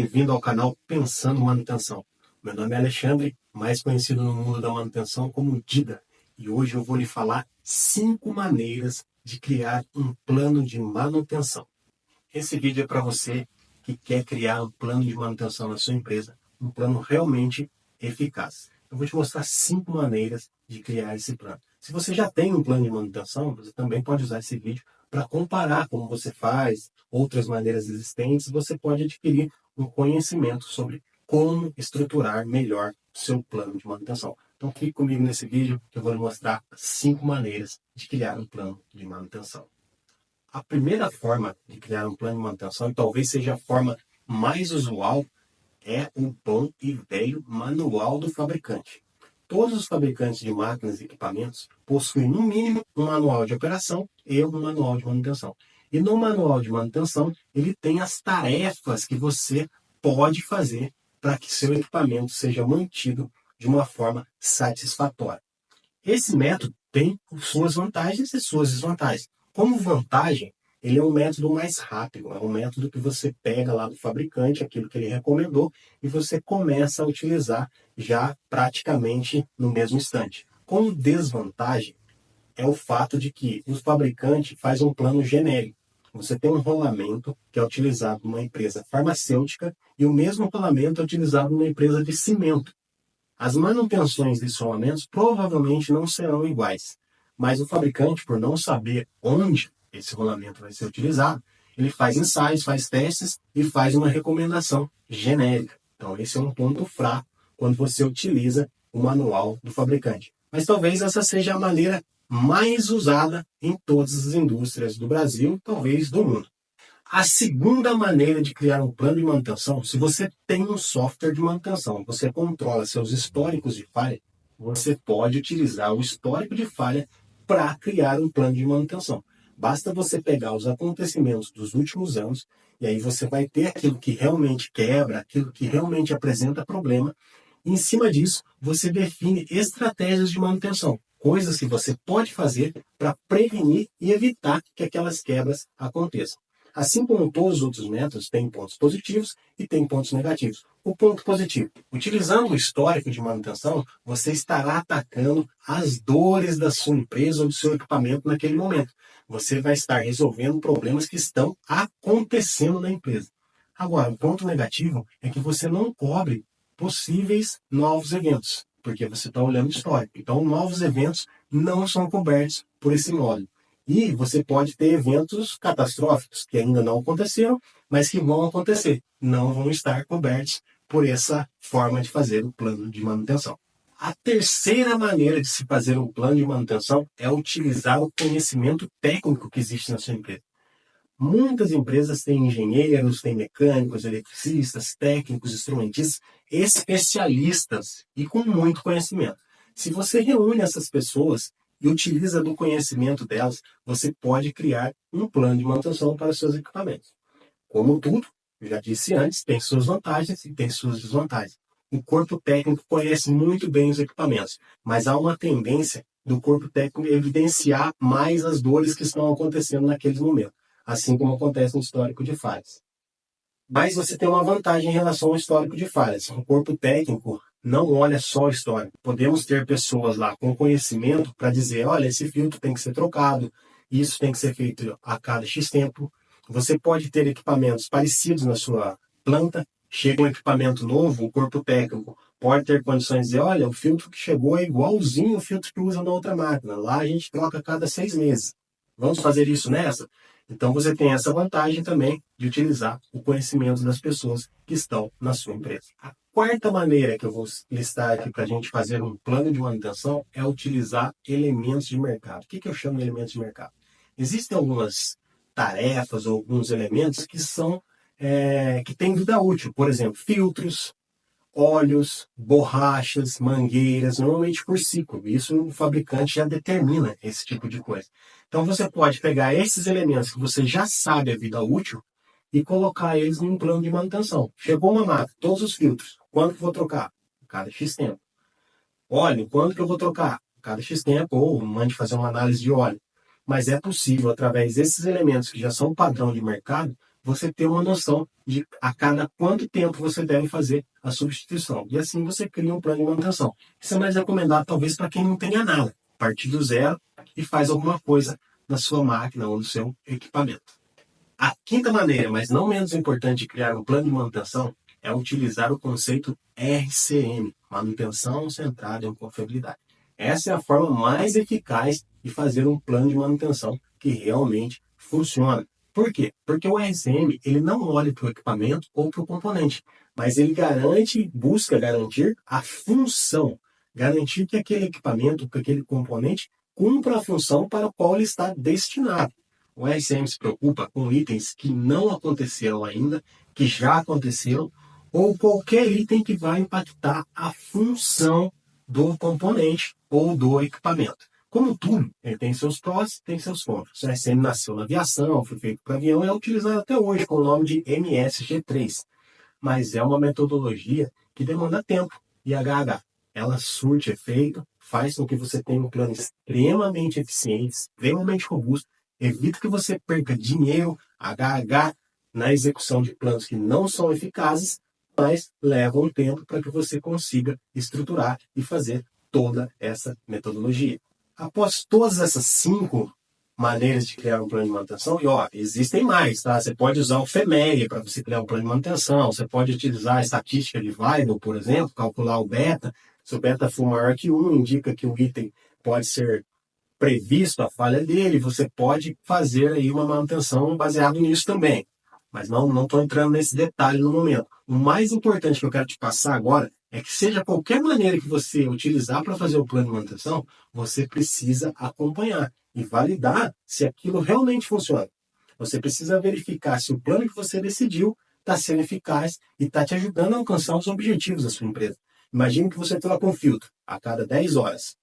Bem-vindo ao canal Pensando Manutenção. Meu nome é Alexandre, mais conhecido no mundo da manutenção como Dida, e hoje eu vou lhe falar 5 maneiras de criar um plano de manutenção. Esse vídeo é para você que quer criar um plano de manutenção na sua empresa, um plano realmente eficaz. Eu vou te mostrar 5 maneiras de criar esse plano. Se você já tem um plano de manutenção, você também pode usar esse vídeo para comparar como você faz, outras maneiras existentes, você pode adquirir um conhecimento sobre como estruturar melhor o seu plano de manutenção. Então fique comigo nesse vídeo que eu vou lhe mostrar 5 maneiras de criar um plano de manutenção. A primeira forma de criar um plano de manutenção, e talvez seja a forma mais usual, é o bom e velho manual do fabricante. Todos os fabricantes de máquinas e equipamentos possuem, no mínimo, um manual de operação e um manual de manutenção. E no manual de manutenção, ele tem as tarefas que você pode fazer para que seu equipamento seja mantido de uma forma satisfatória. Esse método tem suas vantagens e suas desvantagens. Como vantagem, ele é um método mais rápido, é um método que você pega lá do fabricante, aquilo que ele recomendou, e você começa a utilizar já praticamente no mesmo instante. Como desvantagem, é o fato de que o fabricante faz um plano genérico. Você tem um rolamento que é utilizado numa empresa farmacêutica e o mesmo rolamento é utilizado numa empresa de cimento. As manutenções desses rolamentos provavelmente não serão iguais, mas o fabricante, por não saber onde esse rolamento vai ser utilizado, ele faz ensaios, faz testes e faz uma recomendação genérica. Então esse é um ponto fraco quando você utiliza o manual do fabricante. Mas talvez essa seja a maneira mais usada em todas as indústrias do Brasil, talvez do mundo. A segunda maneira de criar um plano de manutenção, se você tem um software de manutenção, você controla seus históricos de falha, você pode utilizar o histórico de falha para criar um plano de manutenção. Basta você pegar os acontecimentos dos últimos anos e aí você vai ter aquilo que realmente quebra, aquilo que realmente apresenta problema. E em cima disso, você define estratégias de manutenção, coisas que você pode fazer para prevenir e evitar que aquelas quebras aconteçam. Assim como todos os outros métodos, tem pontos positivos e tem pontos negativos. O ponto positivo: utilizando o histórico de manutenção, você estará atacando as dores da sua empresa ou do seu equipamento naquele momento. Você vai estar resolvendo problemas que estão acontecendo na empresa. Agora, o ponto negativo é que você não cobre possíveis novos eventos, porque você está olhando o histórico. Então, novos eventos não são cobertos por esse módulo. E você pode ter eventos catastróficos que ainda não aconteceram, mas que vão acontecer. Não vão estar cobertos por essa forma de fazer o plano de manutenção. A terceira maneira de se fazer um plano de manutenção é utilizar o conhecimento técnico que existe na sua empresa. Muitas empresas têm engenheiros, têm mecânicos, eletricistas, técnicos, instrumentistas, especialistas e com muito conhecimento. Se você reúne essas pessoas e utiliza do conhecimento delas, você pode criar um plano de manutenção para os seus equipamentos. Como tudo, eu já disse antes, tem suas vantagens e tem suas desvantagens. O corpo técnico conhece muito bem os equipamentos, mas há uma tendência do corpo técnico evidenciar mais as dores que estão acontecendo naquele momento, assim como acontece no histórico de falhas. Mas você tem uma vantagem em relação ao histórico de falhas. O corpo técnico não olha só o histórico. Podemos ter pessoas lá com conhecimento para dizer, olha, esse filtro tem que ser trocado, isso tem que ser feito a cada X tempo. Você pode ter equipamentos parecidos na sua planta. Chega um equipamento novo, o corpo técnico pode ter condições de dizer, olha, o filtro que chegou é igualzinho ao filtro que usa na outra máquina. Lá a gente troca a cada 6 meses. Vamos fazer isso nessa? Então você tem essa vantagem também de utilizar o conhecimento das pessoas que estão na sua empresa. A quarta maneira que eu vou listar aqui para a gente fazer um plano de manutenção é utilizar elementos de mercado. O que eu chamo de elementos de mercado? Existem algumas tarefas ou alguns elementos que são que têm vida útil. Por exemplo, filtros, óleos, borrachas, mangueiras, normalmente por ciclo. Isso o fabricante já determina esse tipo de coisa. Então você pode pegar esses elementos que você já sabe a vida útil e colocar eles em um plano de manutenção. Chegou uma máquina, todos os filtros, quando que eu vou trocar? Cada X tempo. Óleo, quando que eu vou trocar? Cada X tempo, ou mande fazer uma análise de óleo. Mas é possível, através desses elementos que já são padrão de mercado, você ter uma noção de a cada quanto tempo você deve fazer a substituição. E assim você cria um plano de manutenção. Isso é mais recomendado talvez para quem não tenha nada, partir do zero e faz alguma coisa na sua máquina ou no seu equipamento. A quinta maneira, mas não menos importante, de criar um plano de manutenção é utilizar o conceito RCM, manutenção centrada em confiabilidade. Essa é a forma mais eficaz de fazer um plano de manutenção que realmente funciona. Por quê? Porque o RCM ele não olha para o equipamento ou para o componente, mas ele busca garantir a função, garantir que aquele equipamento, que aquele componente cumpra a função para a qual ele está destinado. O RCM se preocupa com itens que não aconteceram ainda, que já aconteceram, ou qualquer item que vai impactar a função do componente ou do equipamento. Como tudo, ele tem seus prós, tem seus contras. O RCM nasceu na aviação, foi feito para avião e é utilizado até hoje com o nome de MSG3. Mas é uma metodologia que demanda tempo e HH. Ela surte efeito, faz com que você tenha um plano extremamente eficiente, extremamente robusto, evita que você perca dinheiro, HH, na execução de planos que não são eficazes, mas levam um tempo para que você consiga estruturar e fazer toda essa metodologia. Após todas essas 5 maneiras de criar um plano de manutenção, e existem mais, tá? Você pode usar o FEMEA para você criar um plano de manutenção, você pode utilizar a estatística de Weibull, por exemplo, calcular o beta. Se o beta for maior que 1, indica que o item pode ser previsto a falha dele, você pode fazer aí uma manutenção baseado nisso também. Mas não estou entrando nesse detalhe no momento. O mais importante que eu quero te passar agora é que seja qualquer maneira que você utilizar para fazer o plano de manutenção, você precisa acompanhar e validar se aquilo realmente funciona. Você precisa verificar se o plano que você decidiu está sendo eficaz e está te ajudando a alcançar os objetivos da sua empresa. Imagine que você troca um filtro a cada 10 horas.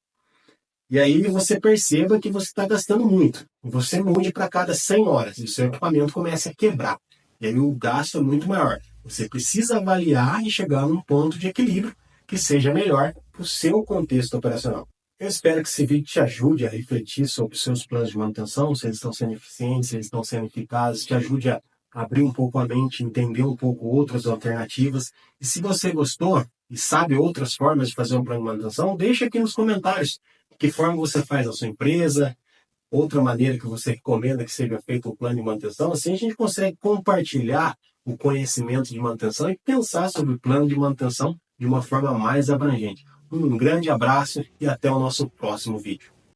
E aí você perceba que você está gastando muito. Você mude para cada 100 horas e o seu equipamento começa a quebrar. E aí o gasto é muito maior. Você precisa avaliar e chegar num ponto de equilíbrio que seja melhor para o seu contexto operacional. Eu espero que esse vídeo te ajude a refletir sobre os seus planos de manutenção, se eles estão sendo eficientes, se eles estão sendo eficazes, te ajude a abrir um pouco a mente, entender um pouco outras alternativas. E se você gostou e sabe outras formas de fazer um plano de manutenção, deixa aqui nos comentários que forma você faz a sua empresa, outra maneira que você recomenda que seja feito o plano de manutenção. Assim a gente consegue compartilhar o conhecimento de manutenção e pensar sobre o plano de manutenção de uma forma mais abrangente. Um grande abraço e até o nosso próximo vídeo.